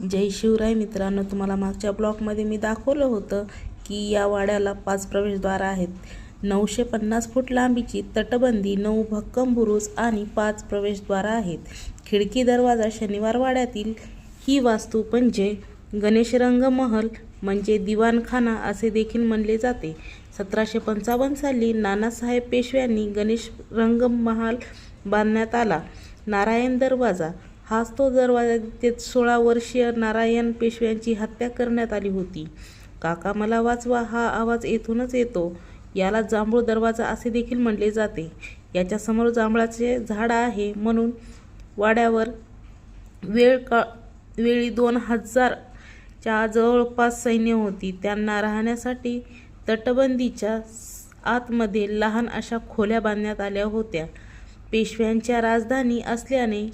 जय शिवराय मित्रांनो, तुम्हाला मागच्या ब्लॉगमध्ये मी दाखवलं होतं की या वाड्याला 5 प्रवेशद्वार आहेत. 950 फूट लांबीची तटबंदी, 9 भक्कम बुरुज आणि 5 प्रवेशद्वार आहेत. खिडकी दरवाजा शनिवार वाड्यातील ही वास्तू म्हणजे गणेश रंग महल म्हणजे दिवाणखाना असे देखील म्हणले जाते. 1755 साली नानासाहेब पेशव्यांनी गणेश रंग महल बांधण्यात आला. नारायण दरवाजा हाच तो दरवाजा जिथे 16 वर्षीय नारायण पेशव्यांची हत्या करण्यात आली होती. काका मला वाचवा हा आवाज येथूनच येतो. याला जांभूळ दरवाजा असे देखील म्हणले जाते. याच्या समोर जांभळाचे झाड आहे. म्हणून वाड्यावर वेळी 2000 च्या जवळपास सैन्य होती. त्यांना राहण्यासाठी तटबंदीच्या आतमध्ये लहान अशा खोल्या बांधण्यात आल्या होत्या. पेशव्यांच्या राजधानी असल्याने